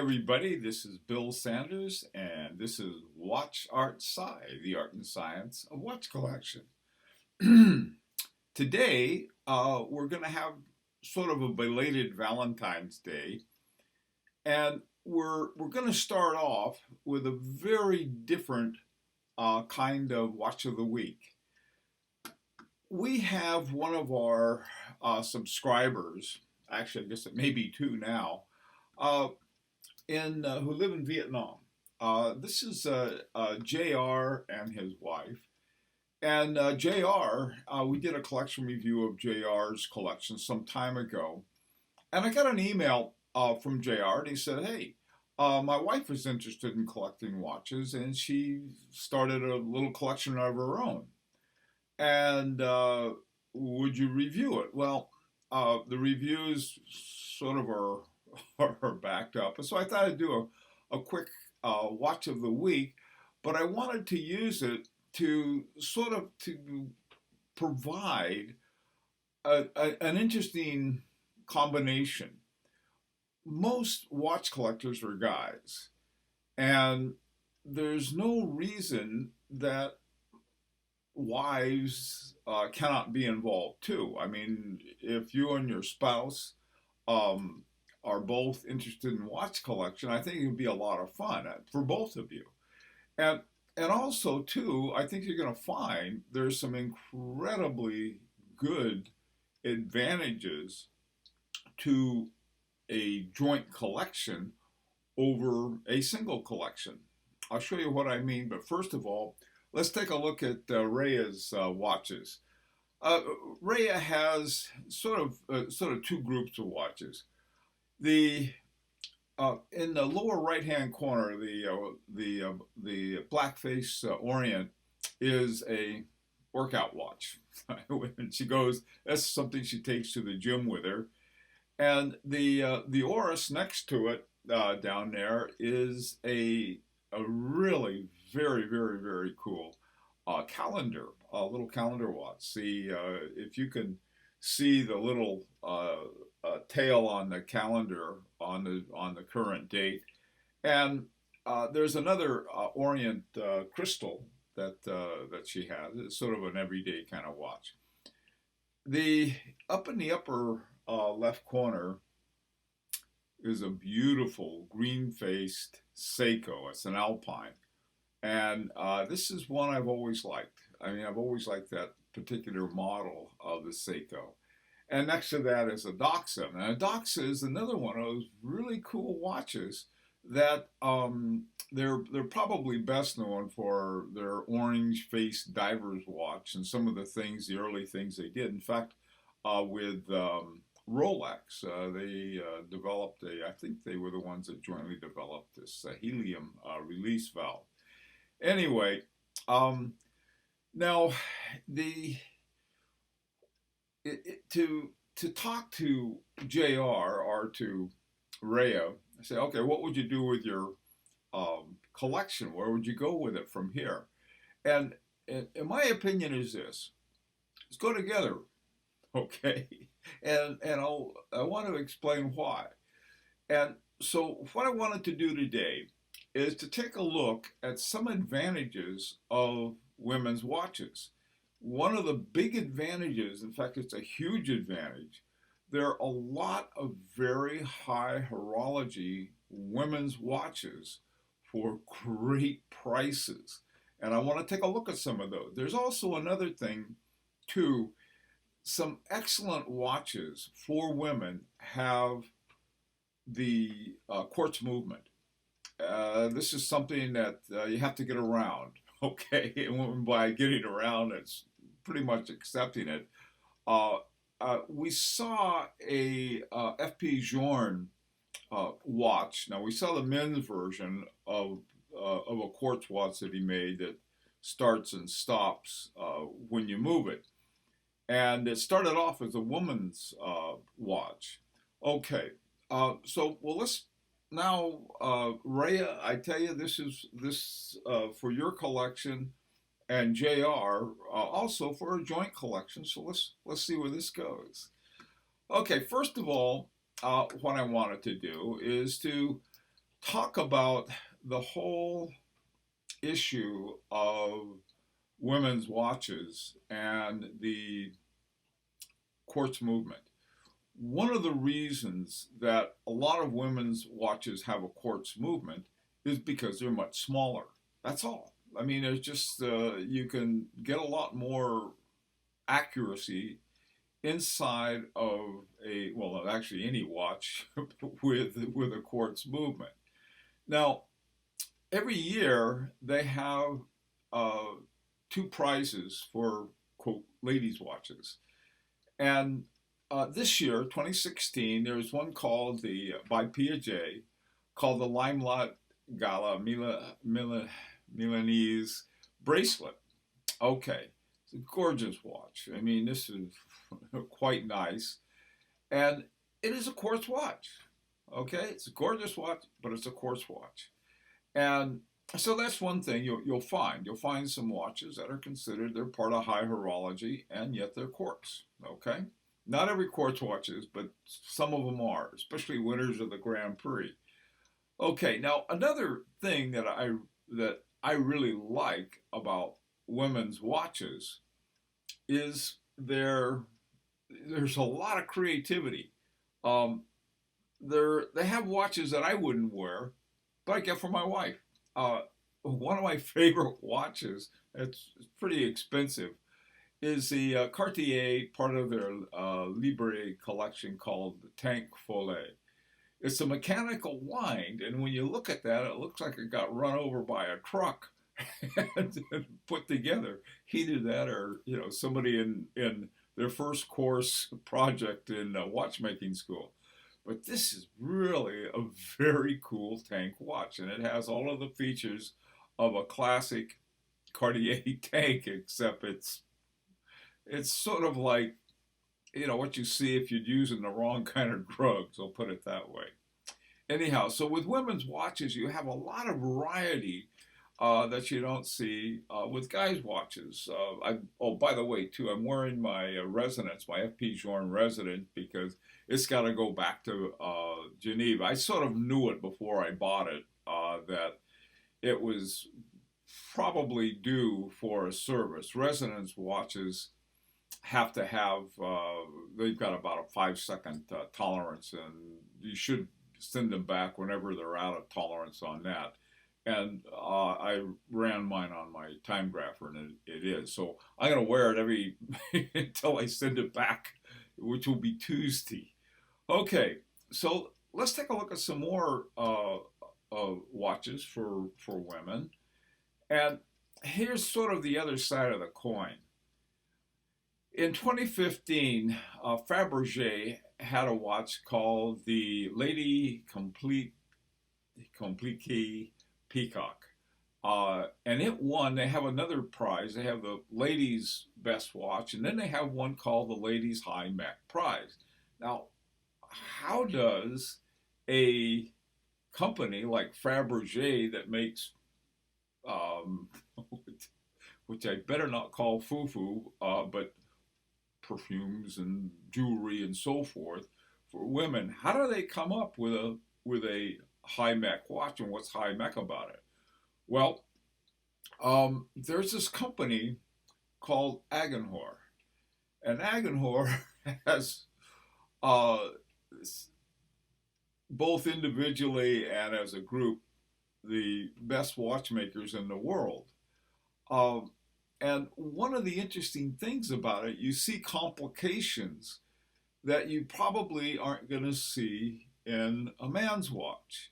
everybody. This is Bill Sanders, and this is WatchArtSci, the art and science of watch collection. Today, we're going to have sort of a belated Valentine's Day, and we're going to start off with a very different kind of watch of the week. We have one of our subscribers, actually, I guess it may be two now, who live in Vietnam. This is JR and his wife. And JR, we did a collection review of JR's collection some time ago. And I got an email from JR, and he said, hey, my wife is interested in collecting watches, and she started a little collection of her own. And would you review it? Well, the reviews sort of are backed up. And so I thought I'd do a quick watch of the week, but I wanted to use it to sort of to provide an interesting combination. Most watch collectors are guys, and there's no reason that wives cannot be involved too. I mean, if you and your spouse are both interested in watch collection, I think it would be a lot of fun for both of you. And and also too, I think you're going to find there's some incredibly good advantages to a joint collection over a single collection. I'll show you what I mean, but first of all, let's take a look at Rhea's watches. Rhea has sort of two groups of watches. The In the lower right-hand corner, the Blackface Orient is a workout watch. When she goes, that's something she takes to the gym with her. And the Oris next to it down there is a really very, very, very cool calendar, a little calendar watch. See, if you can see the little tail on the calendar on the current date, and there's another Orient crystal that she has. It's sort of an everyday kind of watch. Up in the upper left corner is a beautiful green-faced Seiko. It's an Alpine, and this is one I've always liked. I mean, I've always liked that particular model of the Seiko. And next to that is a Doxa. And a Doxa is another one of those really cool watches that they're probably best known for their orange-faced diver's watch and some of the early things they did. In fact, with Rolex, they developed I think they were the ones that jointly developed this helium release valve. Anyway, now to talk to JR or to Rhea, I say, okay, what would you do with your collection? Where would you go with it from here? And my opinion is this: let's go together, okay? And I want to explain why. And so what I wanted to do today is to take a look at some advantages of women's watches. One of the big advantages, in fact, it's a huge advantage, there are a lot of very high horology women's watches for great prices. And I want to take a look at some of those. There's also another thing, too. Some excellent watches for women have the quartz movement. This is something that you have to get around, okay? And by getting around, it's pretty much accepting it. We saw a F.P. Journe watch. Now, we saw the men's version of a quartz watch that he made that starts and stops when you move it. And it started off as a woman's watch. Okay, let's now, Rhea, I tell you, this for your collection, and JR also for a joint collection. So let's see where this goes. Okay, first of all, what I wanted to do is to talk about the whole issue of women's watches and the quartz movement. One of the reasons that a lot of women's watches have a quartz movement is because they're much smaller. That's all. I mean, there's just you can get a lot more accuracy inside of a well, actually any watch with a quartz movement. Now, every year they have uh, two prizes for quote ladies' watches, and this year, 2016, there's one called the by Piaget called the Limelight Gala Milanese bracelet. Okay, it's a gorgeous watch. I mean, this is quite nice, and it is a quartz watch. Okay, it's a gorgeous watch, but it's a quartz watch, and so that's one thing you'll find. You'll find some watches that are considered they're part of high horology, and yet they're quartz. Okay, not every quartz watch is, but some of them are, especially winners of the Grand Prix. Okay, now another thing that I really like about women's watches is there's a lot of creativity. Um, they have watches that I wouldn't wear, but I get for my wife. Uh, One of my favorite watches, it's pretty expensive, is the Cartier part of their Libre collection called the Tank Follet. It's a mechanical wind, and when you look at that, it looks like it got run over by a truck and put together. Either that, or somebody in their first course project in watchmaking school. But this is really a very cool tank watch, and it has all of the features of a classic Cartier tank, except it's sort of like what you see if you're using the wrong kind of drugs. I'll put it that way. Anyhow, so with women's watches, you have a lot of variety that you don't see with guys' watches. Oh, by the way, too, I'm wearing my Resonance, my FP Journe Resident, because it's got to go back to Geneva. I sort of knew it before I bought it that it was probably due for a service. Resonance watches have to have, they've got about a 5 second tolerance, and you should send them back whenever they're out of tolerance on that. And I ran mine on my time grapher, and it is. So I'm going to wear it every until I send it back, which will be Tuesday. Okay, so let's take a look at some more watches for women. And here's sort of the other side of the coin. In 2015, Fabergé had a watch called the Lady Complique Peacock. And it won. They have another prize. They have the ladies' best watch, and then they have one called the ladies' high mech prize. Now, how does a company like Fabergé that makes, um, which I better not call foo-foo, but perfumes and jewelry and so forth for women, how do they come up with a high mech watch, and what's high mech about it? Well, there's this company called Agenhor, and Agenhor has uh, both individually and as a group the best watchmakers in the world. Um, and one of the interesting things about it, you see complications that you probably aren't going to see in a man's watch.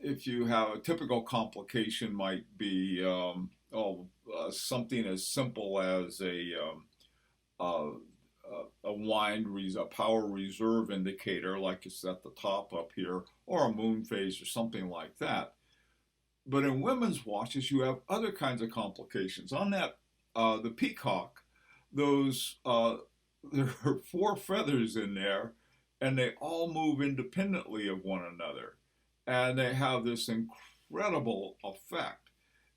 If you have a typical complication, might be something as simple as a a power reserve indicator, like it's at the top up here, or a moon phase or something like that. But in women's watches, you have other kinds of complications. On that, the Peacock, those there are four feathers in there, and they all move independently of one another, and they have this incredible effect.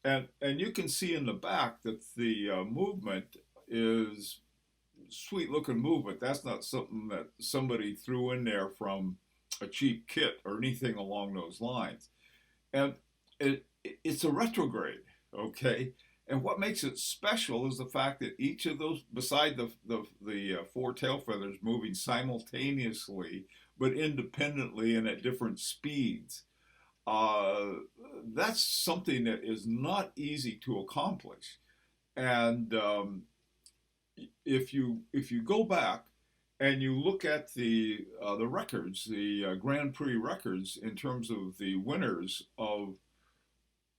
And you can see in the back that the movement is sweet looking movement. That's not something that somebody threw in there from a cheap kit or anything along those lines. And it's a retrograde, okay? And what makes it special is the fact that each of those, beside the four tail feathers moving simultaneously but independently and at different speeds, uh, that's something that is not easy to accomplish. And if you go back and you look at the records, the Grand Prix records in terms of the winners of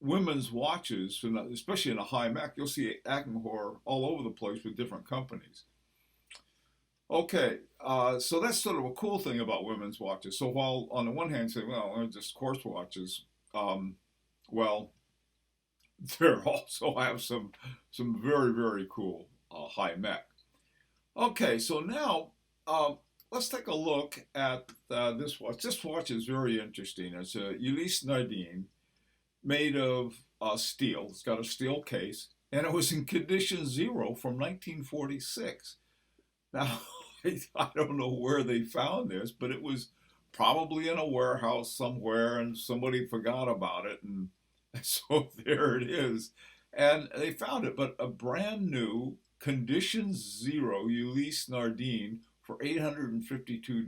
women's watches, especially in a high mech, you'll see Ackenhor all over the place with different companies. Okay, so that's sort of a cool thing about women's watches. So while on the one hand, say, well, they're just quartz watches, um, well, there also have some very very cool high mech. Okay, so now let's take a look at this watch. This watch is very interesting. It's a Ulysse Nardin made of steel. It's got a steel case, and it was in condition zero from 1946. Now, I don't know where they found this, but it was probably in a warehouse somewhere, and somebody forgot about it, and so there it is. And they found it, but a brand new condition zero Ulysse Nardin for $852.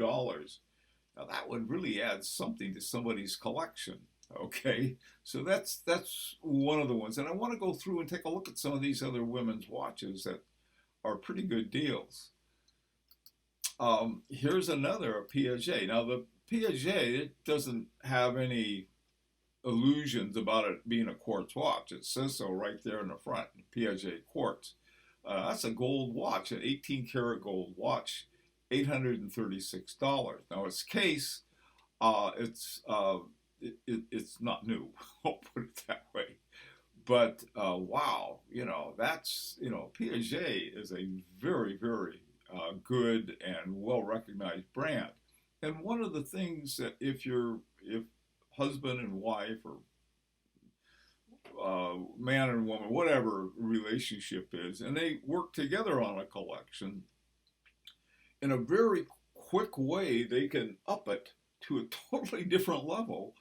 Now that would really add something to somebody's collection. Okay, so that's one of the ones, and I want to go through and take a look at some of these other women's watches that are pretty good deals. Here's another, a Piaget. Now the Piaget, it doesn't have any illusions about it being a quartz watch. It says so right there in the front, Piaget quartz. That's a gold watch, an 18 karat gold watch, $836. Now its case, it's not new. I'll put it that way. But wow, that's Piaget is a very very good and well recognized brand. And one of the things that if husband and wife or man and woman, whatever relationship is, and they work together on a collection, in a very quick way, they can up it to a totally different level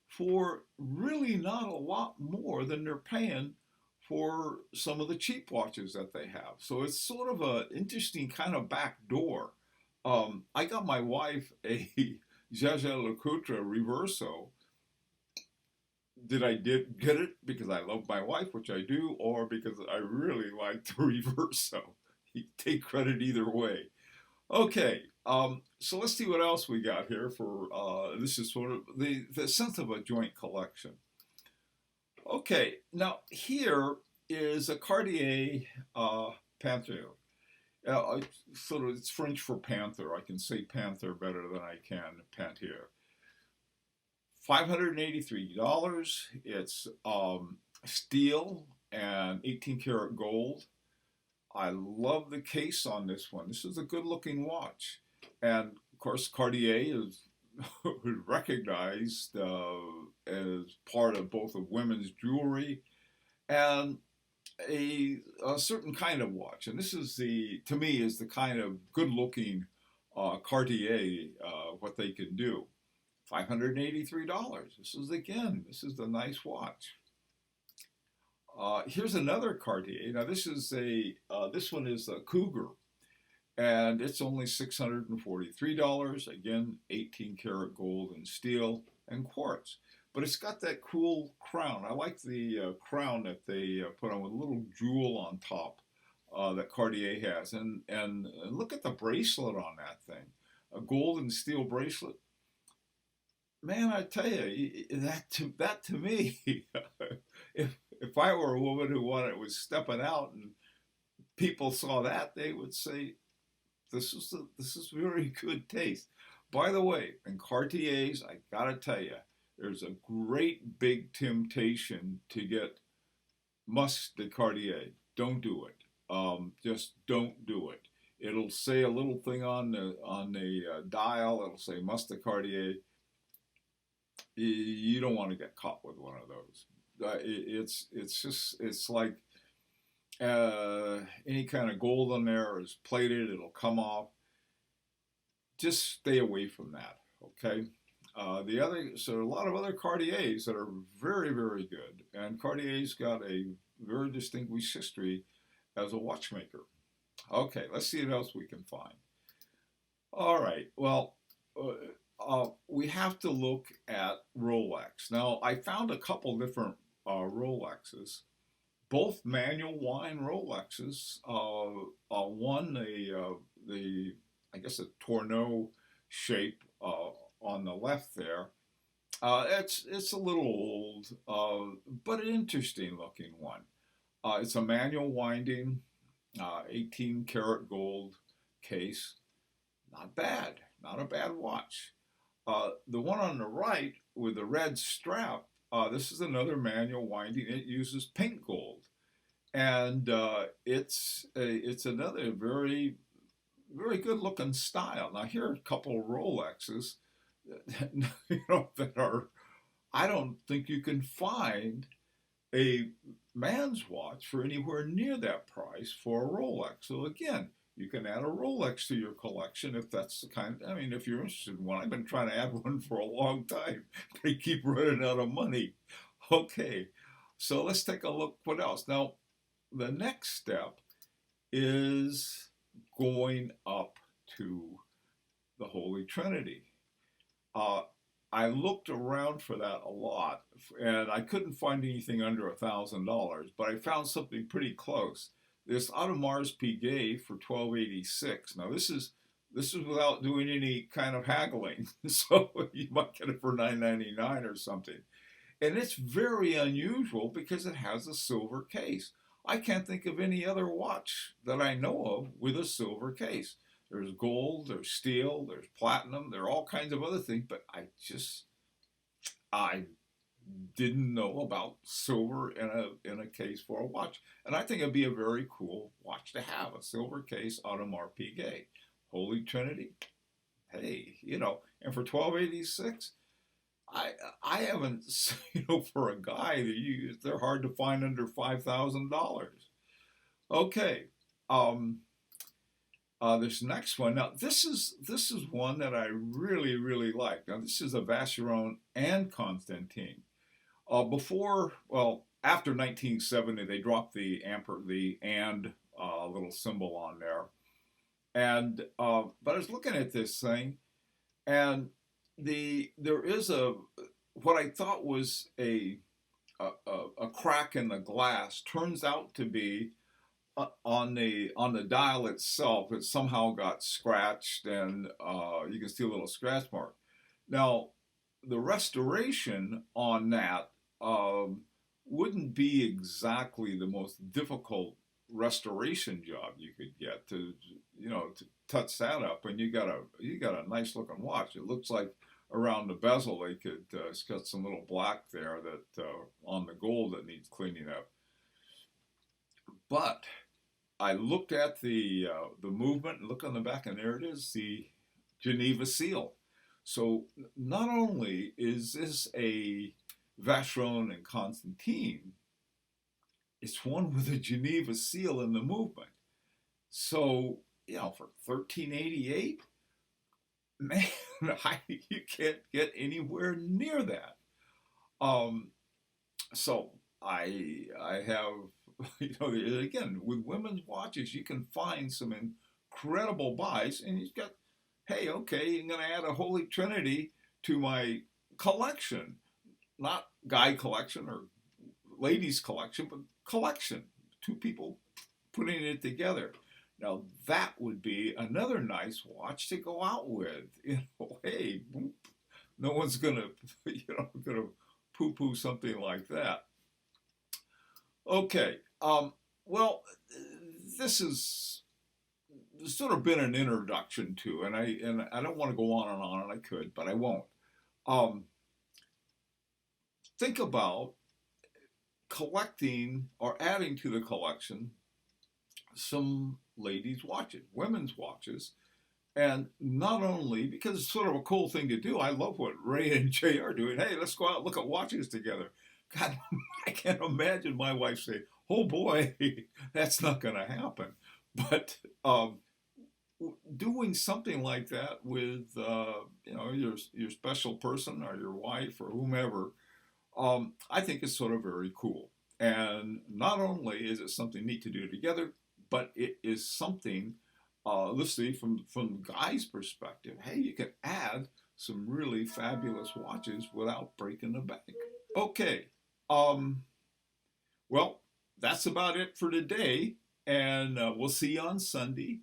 for really not a lot more than they're paying for some of the cheap watches that they have. So it's sort of an interesting kind of back door. I got my wife a Jaeger-LeCoultre Reverso. Did I get it because I love my wife, which I do, or because I really like the Reverso? You take credit either way. Okay, so let's see what else we got here for, this is sort of the sense of a joint collection. Okay, now here is a Cartier Panther. Sort of, it's French for panther. I can say panther better than I can Panther. $583. It's steel and 18 karat gold. I love the case on this one. This is a good looking watch. And of course, Cartier is recognized as part of both of women's jewelry and a certain kind of watch. And this is to me, is the kind of good looking Cartier, what they can do. $583. This is the nice watch. Here's another Cartier. Now this one is a Cougar, and it's only $643. Again, 18 karat gold and steel and quartz. But it's got that cool crown. I like the crown that they put on with a little jewel on top that Cartier has. And look at the bracelet on that thing. A gold and steel bracelet. Man, I tell you, that to me, if I were a woman who was stepping out and people saw that, they would say, this is very good taste. By the way, in Cartiers, I gotta tell you, there's a great big temptation to get Musc de Cartier. Don't do it. Just don't do it. It'll say a little thing on the dial. It'll say Musc de Cartier. You don't want to get caught with one of those. It's like any kind of gold on there is plated. It'll come off. Just stay away from that. Okay. So a lot of other Cartiers that are very, very good, and Cartier's got a very distinguished history as a watchmaker. Okay, let's see what else we can find. All right, well, we have to look at Rolex. Now, I found a couple different Rolexes, both manual wind Rolexes. One, the I guess a Tourneau shape on the left there. It's a little old, but an interesting looking one. It's a manual winding, 18 karat gold case. Not bad, not a bad watch. The one on the right with the red strap, this is another manual winding. It uses pink gold, and it's another very very good looking style. Now here are a couple of Rolexes, that are. I don't think you can find a man's watch for anywhere near that price for a Rolex. So again, you can add a Rolex to your collection if that's the kind. I mean, if you're interested in one, I've been trying to add one for a long time. They keep running out of money. Okay, so let's take a look. What else? Now, the next step is going up to the Holy Trinity. I looked around for that a lot, and I couldn't find anything under $1,000, but I found something pretty close. This Audemars Piguet for $1,286. Now this is without doing any kind of haggling, so you might get it for $999 or something. And it's very unusual because it has a silver case. I can't think of any other watch that I know of with a silver case. There's gold, there's steel, there's platinum, there are all kinds of other things, but I didn't know about silver in a case for a watch. And I think it'd be a very cool watch to have, a silver case Audemars Piguet. Holy Trinity. Hey, and for $1,286, I haven't, for a guy they're hard to find under $5,000. Okay. This next one. Now, this is one that I really, really like. Now, this is a Vacheron and Constantin. After 1970, they dropped the little symbol on there. And but I was looking at this thing, and there is what I thought was a crack in the glass turns out to be on the dial itself. It somehow got scratched, and you can see a little scratch mark. Now, the restoration on that wouldn't be exactly the most difficult restoration job you could get to touch that up, and you got a nice looking watch. It looks like around the bezel it's got some little black there that on the gold that needs cleaning up. But I looked at the movement and look on the back, and there it is, the Geneva seal. So not only is this a Vacheron and Constantin, it's one with a Geneva seal in the movement. So, for $1,388, man, you can't get anywhere near that. So I have, again, with women's watches, you can find some incredible buys, and you've got, hey, okay, I'm going to add a Holy Trinity to my collection, not guy collection or ladies collection, but collection. Two people putting it together. Now that would be another nice watch to go out with. Hey, no one's gonna poo-poo something like that. Okay, well, this has sort of been an introduction to, and I don't want to go on, and I could, but I won't. Think about collecting or adding to the collection some ladies' watches, women's watches, and not only because it's sort of a cool thing to do. I love what Ray and Jay are doing. Hey, let's go out and look at watches together. God, I can't imagine my wife saying, "Oh boy, that's not going to happen." But doing something like that with your special person or your wife or whomever, I think is sort of very cool. And not only is it something neat to do together, but it is something, let's see, from the guy's perspective, hey, you can add some really fabulous watches without breaking the bank. Okay, um, well, that's about it for today, and we'll see you on Sunday.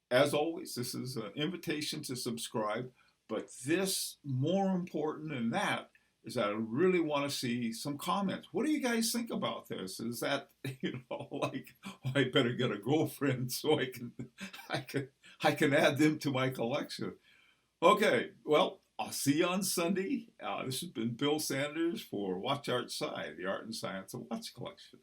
As always, this is an invitation to subscribe, but this, more important than that, is that I really want to see some comments. What do you guys think about this? Is that, like, oh, I better get a girlfriend so I can I can add them to my collection. Okay, well, I'll see you on Sunday. This has been Bill Sanders for WatchArtSci, the art and science of watch collection.